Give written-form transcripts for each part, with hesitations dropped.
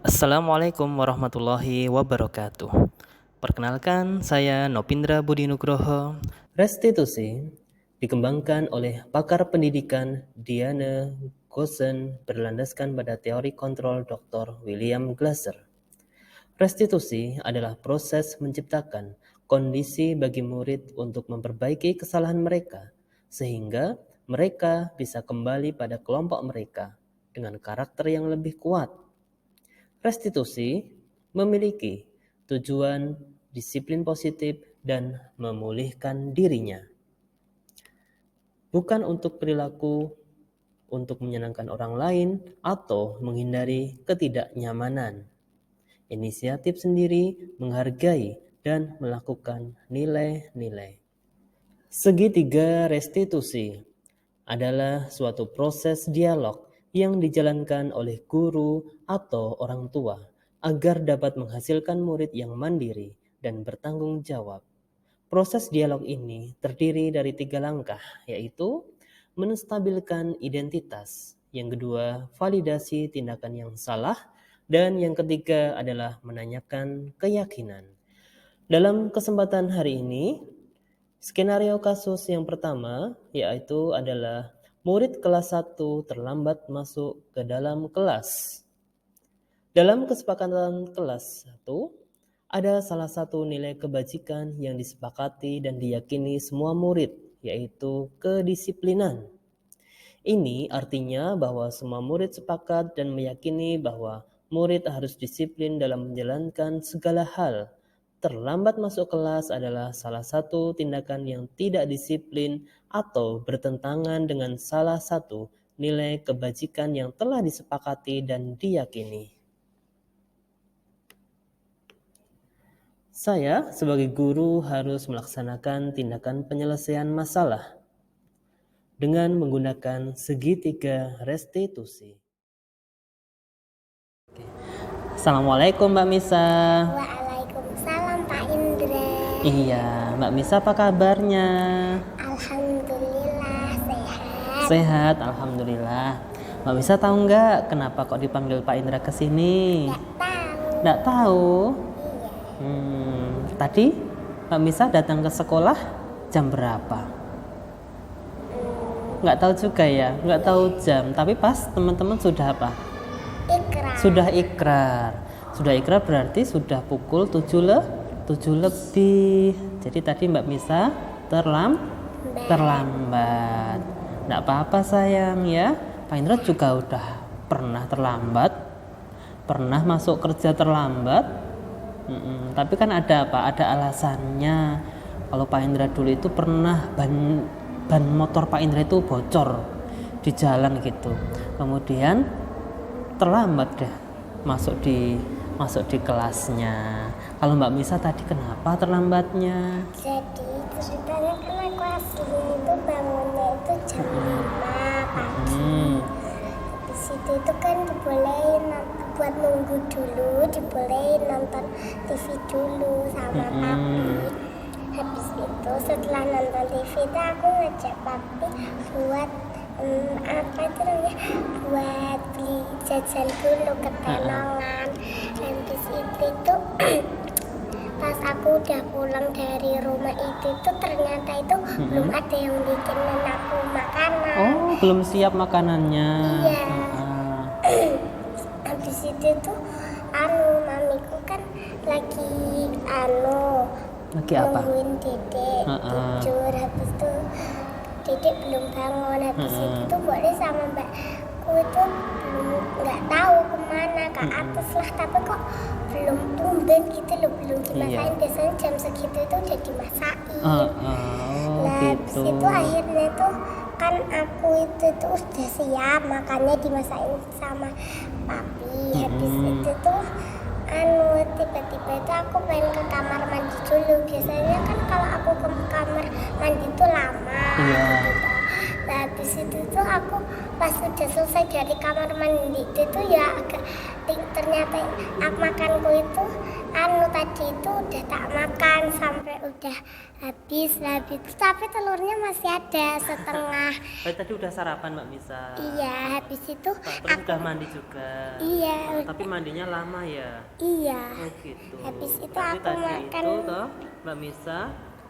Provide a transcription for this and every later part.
Assalamualaikum warahmatullahi wabarakatuh. Perkenalkan, saya Nopindra Budi Nugroho. Restitusi dikembangkan oleh pakar pendidikan Diane Goosen berlandaskan pada teori kontrol Dr. William Glasser. Restitusi adalah proses menciptakan kondisi bagi murid untuk memperbaiki kesalahan mereka, sehingga mereka bisa kembali pada kelompok mereka dengan karakter yang lebih kuat. Restitusi memiliki tujuan disiplin positif dan memulihkan dirinya. Bukan untuk perilaku untuk menyenangkan orang lain atau menghindari ketidaknyamanan. Inisiatif sendiri menghargai dan melakukan nilai-nilai. Segitiga restitusi adalah suatu proses dialog yang dijalankan oleh guru atau orang tua agar dapat menghasilkan murid yang mandiri dan bertanggung jawab. Proses dialog ini terdiri dari 3 langkah, yaitu menstabilkan identitas, yang kedua validasi tindakan yang salah, dan yang ketiga adalah menanyakan keyakinan. Dalam kesempatan hari ini, skenario kasus yang pertama yaitu adalah murid kelas 1 terlambat masuk ke dalam kelas. Dalam kesepakatan kelas 1, ada salah satu nilai kebajikan yang disepakati dan diyakini semua murid, yaitu kedisiplinan. Ini artinya bahwa semua murid sepakat dan meyakini bahwa murid harus disiplin dalam menjalankan segala hal. Terlambat masuk kelas adalah salah satu tindakan yang tidak disiplin atau bertentangan dengan salah satu nilai kebajikan yang telah disepakati dan diyakini. Saya sebagai guru harus melaksanakan tindakan penyelesaian masalah dengan menggunakan segitiga restitusi. Assalamualaikum Mbak Misa. Waalaikumsalam Pak Indra. Iya, Mbak Misa apa kabarnya? Alhamdulillah sehat. Sehat, alhamdulillah. Mbak Misa tahu nggak kenapa kok dipanggil Pak Indra ke sini? Nggak tahu. Tadi Mbak Misa datang ke sekolah jam berapa? Nggak tahu juga ya, nggak tahu jam. Tapi pas teman-teman sudah apa? Ikrar. Sudah ikrar berarti sudah pukul 7 lebih. Jadi tadi Mbak Misa terlambat. Nggak apa-apa sayang ya. Pak Indra juga udah pernah terlambat, pernah masuk kerja terlambat. Tapi kan ada apa? Ada alasannya. Kalau Pak Indra dulu itu pernah ban motor Pak Indra itu bocor di jalan gitu. Kemudian terlambat deh masuk di kelasnya. Kalau Mbak Misa tadi kenapa terlambatnya? Jadi ceritanya kan aku aslinya itu bangunnya itu jam 5 pagi. Di situ itu kan dibolehin buat nunggu dulu, dibolehin nonton TV dulu sama papi. Habis itu setelah nonton TV itu aku ngajak papi buat buat beli jajan dulu ke Tenongan. Habis itu pas aku udah pulang dari rumah itu ternyata itu belum ada yang bikinin aku makanan. Oh, belum siap makanannya. Iya. Habis itu mamiku kan lagi apa? nungguin dedek tidur. Habis itu dedek belum bangun. Habis itu boleh sama mbakku itu belum nggak tahu kemana ke atas lah, tapi kok belum tumben gitu loh, belum dimasain. Biasanya jam segitu itu udah dimasain. Habis Gitu. itu akhirnya tuh kan aku itu tuh udah siap makannya dimasain sama papi. Habis itu tuh tiba-tiba itu aku pengen ke kamar mandi dulu. Biasanya kan kalau aku ke kamar mandi itu lama gitu. Nah, habis itu tuh aku pas udah selesai dari kamar mandi itu ya agak ternyata makanku itu tadi itu udah tak makan sampai udah habis tapi telurnya masih ada setengah. Tadi udah sarapan Mbak Misa. Iya, habis itu Terus udah mandi juga. Iya. Tapi mandinya lama ya. Iya. Oh gitu. Habis itu Berarti aku tadi makan. itu toh Mbak Misa,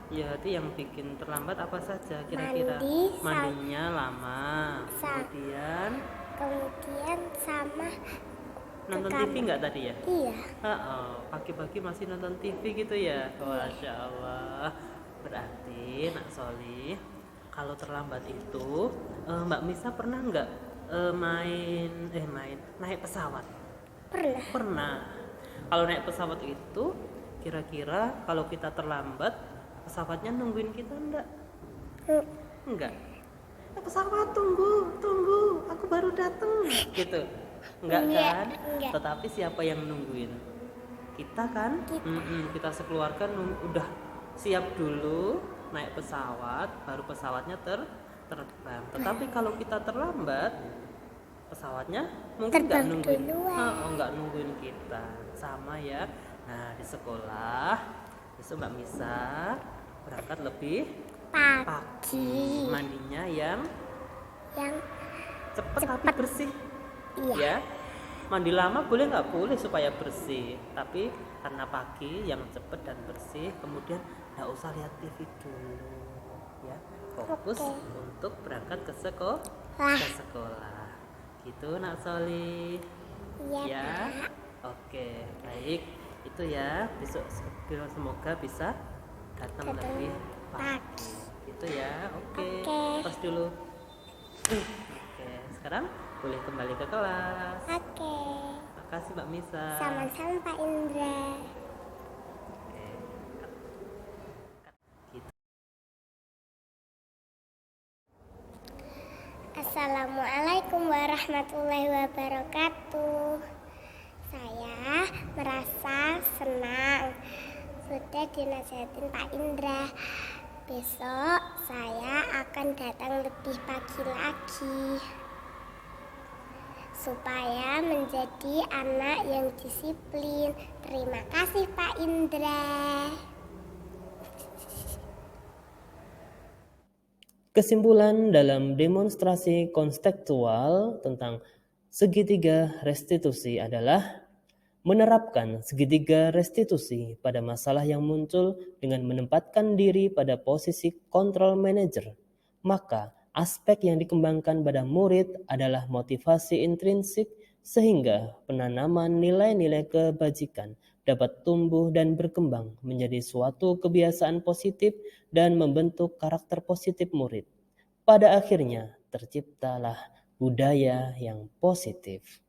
ya itu yang bikin terlambat apa saja kira-kira? Mandinya lama. Kemudian sama nonton TV nggak tadi ya? Iya. Pagi-pagi masih nonton TV gitu ya? Masya Allah. Berarti Nak Solih, kalau terlambat itu Mbak Misa pernah nggak naik pesawat? Pernah. Kalau naik pesawat itu kira-kira kalau kita terlambat pesawatnya nungguin kita enggak? Pesawat tunggu, aku baru datang gitu. Enggak kan? Enggak. Tetapi siapa yang nungguin? Kita kan? Kita sekeluarga udah siap dulu naik pesawat, baru pesawatnya terbang. Tetapi kalau kita terlambat, pesawatnya mungkin nggak nungguin. Nggak nungguin kita. Sama ya. Nah di sekolah besok Mbak Misa berangkat lebih pagi. Mandinya yang cepat tapi bersih. Iya. Ya, mandi lama boleh nggak? Boleh supaya bersih. Tapi karena pagi yang cepat dan bersih, kemudian nggak usah lihat TV dulu, ya. Fokus untuk berangkat ke sekolah. Gitu Nak Solih. Iya. Ya. Oke, baik. Itu ya. Besok semoga bisa datang lebih pagi. Gitu ya. Oke. Tos dulu. Oke, sekarang boleh kembali ke kelas. Oke. Makasih Mbak Misa. Sama-sama Pak Indra. Oke. Assalamualaikum warahmatullahi wabarakatuh. Saya merasa senang sudah dinasihatin Pak Indra. Besok saya akan datang lebih pagi lagi supaya menjadi anak yang disiplin. Terima kasih Pak Indra. Kesimpulan dalam demonstrasi konstekstual tentang segitiga restitusi adalah menerapkan segitiga restitusi pada masalah yang muncul dengan menempatkan diri pada posisi control manager. Maka aspek yang dikembangkan pada murid adalah motivasi intrinsik sehingga penanaman nilai-nilai kebajikan dapat tumbuh dan berkembang menjadi suatu kebiasaan positif dan membentuk karakter positif murid. Pada akhirnya terciptalah budaya yang positif.